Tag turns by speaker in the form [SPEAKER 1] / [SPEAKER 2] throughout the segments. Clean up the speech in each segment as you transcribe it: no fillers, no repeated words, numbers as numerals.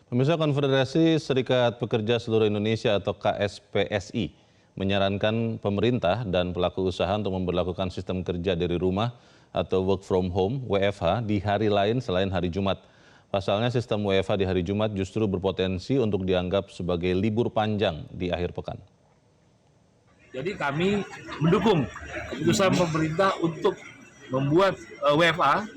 [SPEAKER 1] Pemirsa, Konfederasi Serikat Pekerja Seluruh Indonesia atau KSPSI menyarankan pemerintah dan pelaku usaha untuk memberlakukan sistem kerja dari rumah atau work from home (WFH) di hari lain selain hari Jumat. Pasalnya sistem WFH di hari Jumat justru berpotensi untuk dianggap sebagai libur panjang di akhir pekan.
[SPEAKER 2] Jadi kami mendukung keputusan pemerintah untuk membuat WFH.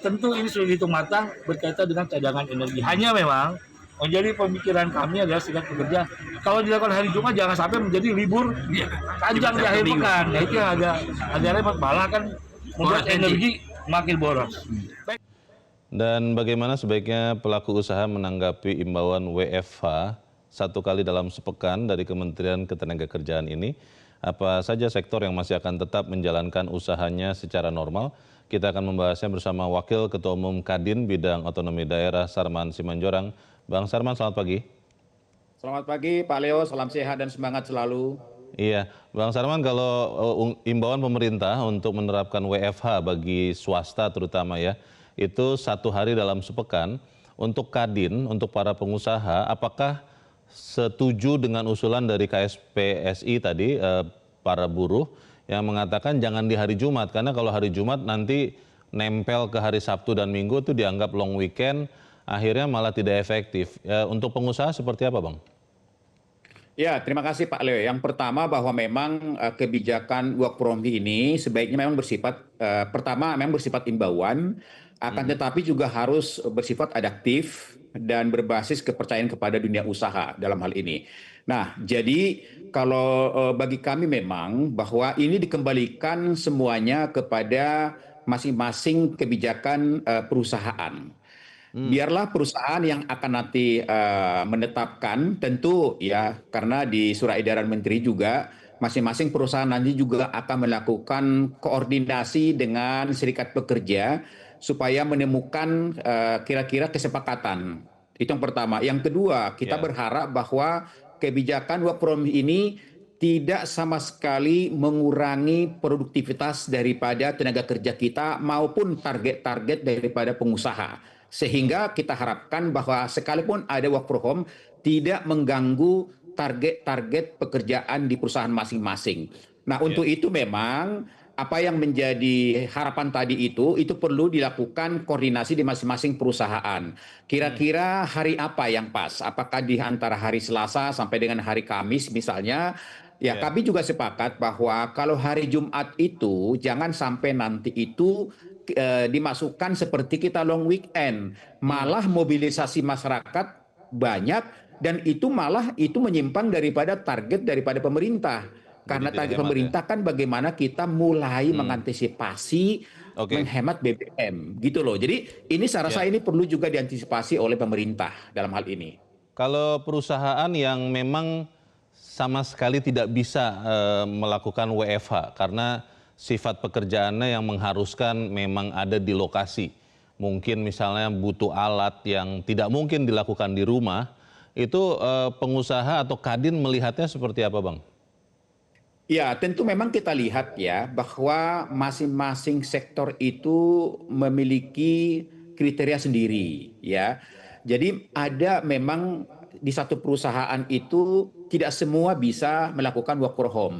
[SPEAKER 2] Tentu ini sudah dihitung matang berkaitan dengan cadangan energi. Hanya memang menjadi pemikiran kami adalah serikat pekerja, kalau dilakukan hari Jumat jangan sampai menjadi libur panjang di akhir pekan. Nah, itu yang agak repot, malah kan membuat energi makin boros.
[SPEAKER 1] Dan bagaimana sebaiknya pelaku usaha menanggapi imbauan WFH satu kali dalam sepekan dari Kementerian Ketenagakerjaan ini? Apa saja sektor yang masih akan tetap menjalankan usahanya secara normal? Kita akan membahasnya bersama Wakil Ketua Umum Kadin Bidang Otonomi Daerah Sarman Simanjorang. Bang Sarman, selamat pagi.
[SPEAKER 3] Selamat pagi Pak Leo, salam sehat dan semangat selalu.
[SPEAKER 1] Iya, Bang Sarman, kalau imbauan pemerintah untuk menerapkan WFH bagi swasta terutama ya, itu satu hari dalam sepekan. Untuk Kadin, untuk para pengusaha, apakah setuju dengan usulan dari KSPSI tadi, para buruh, yang mengatakan jangan di hari Jumat, karena kalau hari Jumat nanti nempel ke hari Sabtu dan Minggu itu dianggap long weekend, akhirnya malah tidak efektif. Untuk pengusaha seperti apa, Bang?
[SPEAKER 3] Ya, terima kasih Pak Leo. Yang pertama bahwa memang kebijakan work from home ini sebaiknya memang bersifat, pertama memang bersifat imbauan, akan tetapi juga harus bersifat adaptif dan berbasis kepercayaan kepada dunia usaha dalam hal ini. Nah, jadi kalau bagi kami memang bahwa ini dikembalikan semuanya kepada masing-masing kebijakan perusahaan. Biarlah perusahaan yang akan nanti menetapkan, tentu ya, karena di surat edaran menteri juga masing-masing perusahaan nanti juga akan melakukan koordinasi dengan serikat pekerja supaya menemukan kira-kira kesepakatan. Itu yang pertama. Yang kedua, kita berharap bahwa kebijakan work from home ini tidak sama sekali mengurangi produktivitas daripada tenaga kerja kita maupun target-target daripada pengusaha. Sehingga kita harapkan bahwa sekalipun ada work from home, tidak mengganggu target-target pekerjaan di perusahaan masing-masing. Nah, untuk itu memang apa yang menjadi harapan tadi itu perlu dilakukan koordinasi di masing-masing perusahaan. Kira-kira hari apa yang pas? Apakah di antara hari Selasa sampai dengan hari Kamis misalnya? Ya, kami juga sepakat bahwa kalau hari Jumat itu jangan sampai nanti itu dimasukkan seperti kita long weekend. Malah mobilisasi masyarakat banyak dan itu malah menyimpang daripada target daripada pemerintah. Karena target pemerintah kan bagaimana kita mulai mengantisipasi menghemat BBM gitu loh. Jadi ini saya rasa ini perlu juga diantisipasi oleh pemerintah dalam hal ini.
[SPEAKER 1] Kalau perusahaan yang memang sama sekali tidak bisa melakukan WFH karena sifat pekerjaannya yang mengharuskan memang ada di lokasi, mungkin misalnya butuh alat yang tidak mungkin dilakukan di rumah, itu pengusaha atau Kadin melihatnya seperti apa, Bang?
[SPEAKER 3] Ya, tentu memang kita lihat ya bahwa masing-masing sektor itu memiliki kriteria sendiri ya. Jadi ada memang di satu perusahaan itu tidak semua bisa melakukan work from home.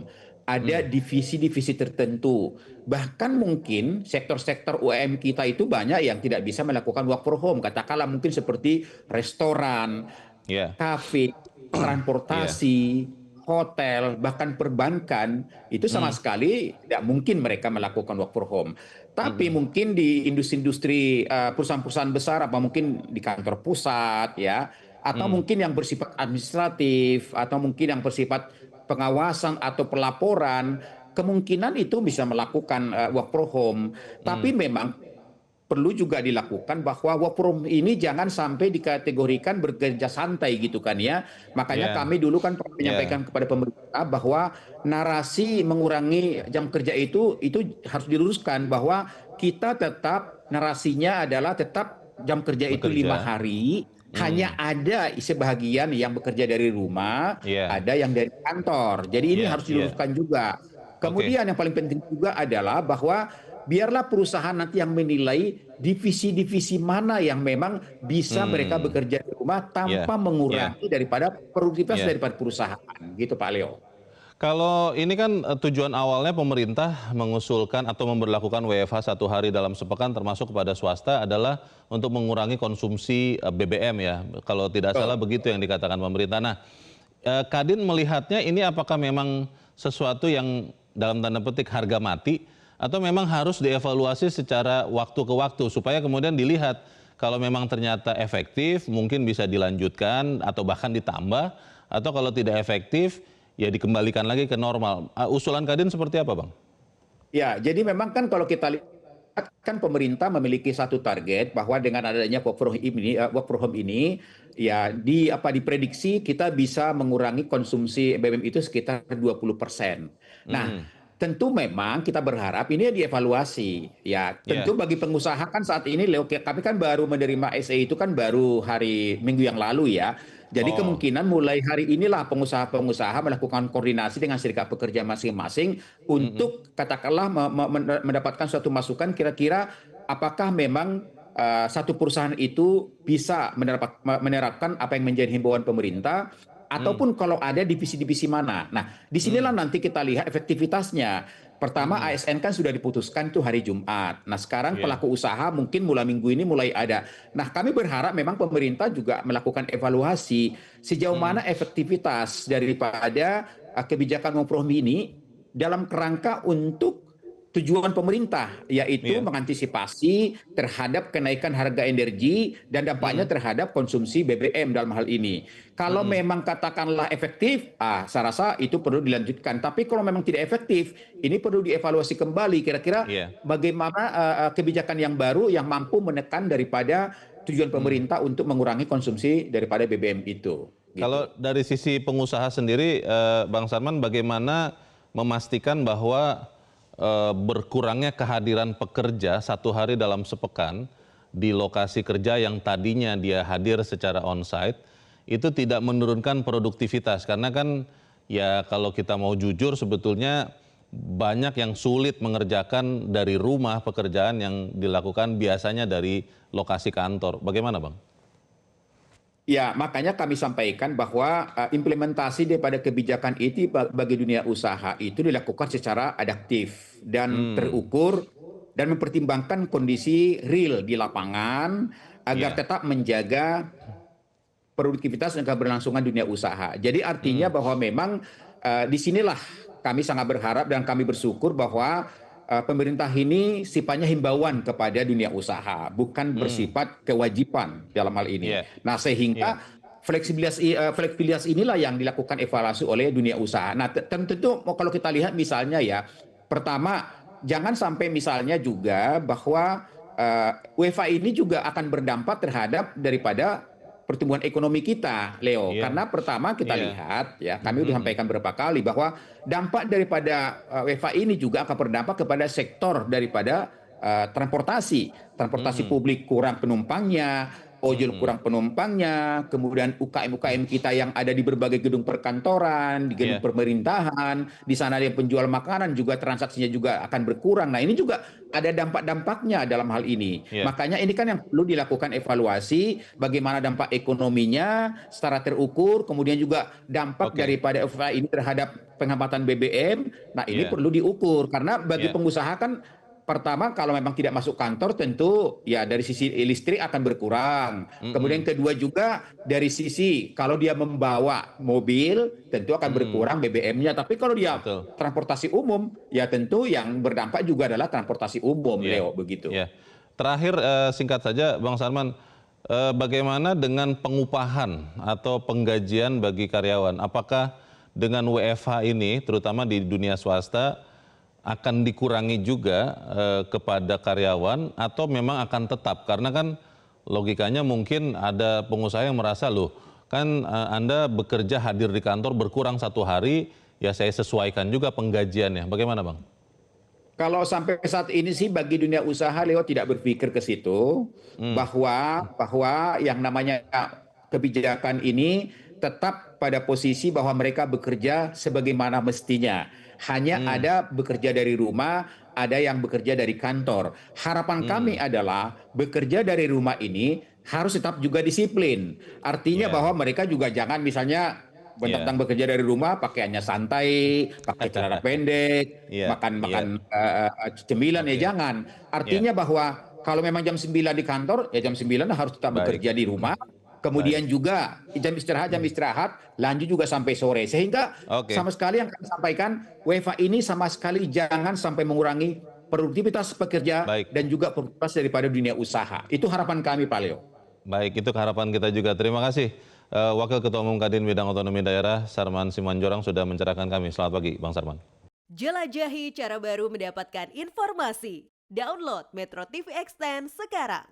[SPEAKER 3] Ada divisi-divisi tertentu. Bahkan mungkin sektor-sektor UMKM kita itu banyak yang tidak bisa melakukan work from home. Katakanlah mungkin seperti restoran, kafe, transportasi, hotel, bahkan perbankan, itu sama sekali tidak mungkin mereka melakukan work from home. Tapi mungkin di industri-industri perusahaan-perusahaan besar, apa mungkin di kantor pusat, ya, atau mungkin yang bersifat administratif, atau mungkin yang bersifat pengawasan atau pelaporan, kemungkinan itu bisa melakukan work from home. Tapi memang perlu juga dilakukan bahwa work from home ini jangan sampai dikategorikan bekerja santai gitu kan ya. Makanya kami dulu kan menyampaikan kepada pemerintah bahwa narasi mengurangi jam kerja itu harus diluruskan bahwa kita tetap narasinya adalah tetap jam kerja itu 5 hari. Hanya ada sebagian yang bekerja dari rumah, ada yang dari kantor. Jadi ini harus diluruskan juga. Kemudian yang paling penting juga adalah bahwa biarlah perusahaan nanti yang menilai divisi-divisi mana yang memang bisa mereka bekerja di rumah
[SPEAKER 1] Ya,
[SPEAKER 3] tanpa
[SPEAKER 1] ya,
[SPEAKER 3] mengurangi daripada produktivitas
[SPEAKER 1] ya.
[SPEAKER 3] daripada perusahaan, gitu Pak Leo.
[SPEAKER 1] Kalau ini kan tujuan awalnya pemerintah mengusulkan atau memberlakukan WFH 1 hari dalam sepekan termasuk kepada swasta adalah untuk mengurangi konsumsi BBM ya. Kalau tidak salah begitu yang dikatakan pemerintah. Nah, Kadin melihatnya ini apakah memang sesuatu yang dalam tanda petik harga mati atau memang harus dievaluasi secara waktu ke waktu supaya kemudian dilihat kalau memang ternyata efektif mungkin bisa dilanjutkan atau bahkan ditambah atau kalau tidak efektif ya dikembalikan lagi ke normal. Usulan Kadin seperti apa, Bang?
[SPEAKER 3] Ya, jadi memang kan kalau kita lihat kan pemerintah memiliki satu target bahwa dengan adanya work from home ini ya diprediksi kita bisa mengurangi konsumsi BBM itu sekitar 20%. Nah,
[SPEAKER 1] Hmm,
[SPEAKER 3] tentu memang kita berharap ini dievaluasi. Ya, tentu
[SPEAKER 1] ya,
[SPEAKER 3] bagi pengusaha kan saat ini Leo, kami kan baru menerima SE itu kan baru hari Minggu yang lalu ya. Jadi
[SPEAKER 1] oh,
[SPEAKER 3] kemungkinan mulai hari inilah pengusaha-pengusaha melakukan koordinasi dengan serikat pekerja masing-masing
[SPEAKER 1] mm-mm,
[SPEAKER 3] untuk katakanlah mendapatkan suatu masukan kira-kira apakah memang satu perusahaan itu bisa menerapkan apa yang menjadi himbauan pemerintah
[SPEAKER 1] mm,
[SPEAKER 3] ataupun kalau ada divisi-divisi mana. Nah, disinilah
[SPEAKER 1] mm,
[SPEAKER 3] nanti kita lihat efektivitasnya. Pertama
[SPEAKER 1] mm-mm,
[SPEAKER 3] ASN kan sudah diputuskan itu hari Jumat. Nah, sekarang
[SPEAKER 1] ya,
[SPEAKER 3] pelaku usaha mungkin mulai minggu ini mulai ada. Nah, kami berharap memang pemerintah juga melakukan evaluasi sejauh
[SPEAKER 1] mm,
[SPEAKER 3] mana efektivitas daripada kebijakan kompromi ini dalam kerangka untuk tujuan pemerintah, yaitu
[SPEAKER 1] iya,
[SPEAKER 3] mengantisipasi terhadap kenaikan harga energi dan dampaknya
[SPEAKER 1] mm-mm,
[SPEAKER 3] terhadap konsumsi BBM dalam hal ini. Kalau
[SPEAKER 1] mm-mm,
[SPEAKER 3] memang katakanlah efektif, saya rasa itu perlu dilanjutkan. Tapi kalau memang tidak efektif, ini perlu dievaluasi kembali. Kira-kira
[SPEAKER 1] iya,
[SPEAKER 3] bagaimana kebijakan yang baru yang mampu menekan daripada tujuan
[SPEAKER 1] mm.
[SPEAKER 3] pemerintah untuk mengurangi konsumsi daripada BBM itu.
[SPEAKER 1] Kalau
[SPEAKER 3] Gitu.
[SPEAKER 1] dari sisi pengusaha sendiri, Bang Sarman, bagaimana memastikan bahwa berkurangnya kehadiran pekerja 1 hari dalam sepekan di lokasi kerja yang tadinya dia hadir secara onsite itu tidak menurunkan produktivitas karena kan ya kalau kita mau jujur sebetulnya banyak yang sulit mengerjakan dari rumah pekerjaan yang dilakukan biasanya dari lokasi kantor. Bagaimana, Bang?
[SPEAKER 3] Ya, makanya kami sampaikan bahwa implementasi daripada kebijakan itu bagi dunia usaha itu dilakukan secara adaptif dan
[SPEAKER 1] Hmm,
[SPEAKER 3] terukur dan mempertimbangkan kondisi real di lapangan agar
[SPEAKER 1] iya.
[SPEAKER 3] tetap menjaga produktivitas dan keberlangsungan dunia usaha. Jadi artinya
[SPEAKER 1] Hmm,
[SPEAKER 3] bahwa memang disinilah kami sangat berharap dan kami bersyukur bahwa pemerintah ini sifatnya himbauan kepada dunia usaha, bukan
[SPEAKER 1] hmm,
[SPEAKER 3] bersifat kewajiban dalam hal ini.
[SPEAKER 1] iya,
[SPEAKER 3] Nah,
[SPEAKER 1] iya,
[SPEAKER 3] sehingga fleksibilitas inilah yang dilakukan evaluasi oleh dunia usaha. Nah, tentu kalau kita lihat misalnya ya, pertama jangan sampai misalnya juga bahwa WFA ini juga akan berdampak terhadap daripada pertumbuhan ekonomi kita, Leo.
[SPEAKER 1] iya,
[SPEAKER 3] Karena pertama kita
[SPEAKER 1] iya.
[SPEAKER 3] lihat, ya kami sudah
[SPEAKER 1] Mhm,
[SPEAKER 3] sampaikan beberapa kali bahwa dampak daripada WFA ini juga akan berdampak kepada sektor daripada transportasi. Transportasi
[SPEAKER 1] mhm,
[SPEAKER 3] publik kurang penumpangnya, ojol
[SPEAKER 1] mhm,
[SPEAKER 3] kurang penumpangnya, kemudian UKM-UKM kita yang ada di berbagai gedung perkantoran, di gedung
[SPEAKER 1] iya,
[SPEAKER 3] pemerintahan, di sana ada yang penjual makanan juga transaksinya juga akan berkurang. Nah, ini juga ada dampak-dampaknya dalam hal ini.
[SPEAKER 1] iya,
[SPEAKER 3] Makanya ini kan yang perlu dilakukan evaluasi bagaimana dampak ekonominya secara terukur, kemudian juga dampak
[SPEAKER 1] oke,
[SPEAKER 3] daripada FA ini terhadap penghematan BBM. Nah, ini
[SPEAKER 1] iya,
[SPEAKER 3] perlu diukur karena bagi
[SPEAKER 1] iya,
[SPEAKER 3] pengusaha kan pertama kalau memang tidak masuk kantor tentu ya dari sisi listrik akan berkurang. Kemudian
[SPEAKER 1] mhm,
[SPEAKER 3] kedua juga dari sisi kalau dia membawa mobil tentu akan
[SPEAKER 1] mhm,
[SPEAKER 3] berkurang BBM-nya. Tapi kalau dia
[SPEAKER 1] betul,
[SPEAKER 3] transportasi umum ya tentu yang berdampak juga adalah transportasi umum,
[SPEAKER 1] iya,
[SPEAKER 3] Leo, begitu.
[SPEAKER 1] iya. Terakhir, singkat saja Bang Sarman, bagaimana dengan pengupahan atau penggajian bagi karyawan? Apakah dengan WFH ini, terutama di dunia swasta, akan dikurangi juga kepada karyawan atau memang akan tetap? Karena kan logikanya mungkin ada pengusaha yang merasa, loh kan Anda bekerja hadir di kantor berkurang 1 hari, ya saya sesuaikan juga penggajiannya. Bagaimana, Bang?
[SPEAKER 3] Kalau sampai saat ini sih bagi dunia usaha Leo tidak berpikir ke situ
[SPEAKER 1] Hmm,
[SPEAKER 3] bahwa yang namanya kebijakan ini tetap pada posisi bahwa mereka bekerja sebagaimana mestinya. Hanya ada bekerja dari rumah, ada yang bekerja dari kantor. Harapan kami adalah bekerja dari rumah ini harus tetap juga disiplin. Artinya
[SPEAKER 1] Ya.
[SPEAKER 3] bahwa mereka juga jangan misalnya tentang bekerja dari rumah pakaiannya santai, pakai celana pendek,
[SPEAKER 1] Iya,
[SPEAKER 3] makan
[SPEAKER 1] iya.
[SPEAKER 3] cemilan ya
[SPEAKER 1] Oke.
[SPEAKER 3] jangan. Artinya bahwa kalau memang jam 9 di kantor, ya jam 9 harus tetap
[SPEAKER 1] Baik.
[SPEAKER 3] bekerja di rumah. Kemudian juga jam istirahat, lanjut juga sampai sore. Sehingga
[SPEAKER 1] Oke.
[SPEAKER 3] sama sekali yang kami sampaikan, WFH ini sama sekali jangan sampai mengurangi produktivitas pekerja
[SPEAKER 1] Baik.
[SPEAKER 3] dan juga produktivitas daripada dunia usaha. Itu harapan kami, Pak Leo.
[SPEAKER 1] Baik, itu harapan kita juga. Terima kasih Wakil Ketua Umum Kadin Bidang Otonomi Daerah Sarman Simanjorang sudah mencerahkan kami. Selamat pagi, Bang Sarman.
[SPEAKER 4] Jelajahi cara baru mendapatkan informasi. Download Metro TV Extend sekarang.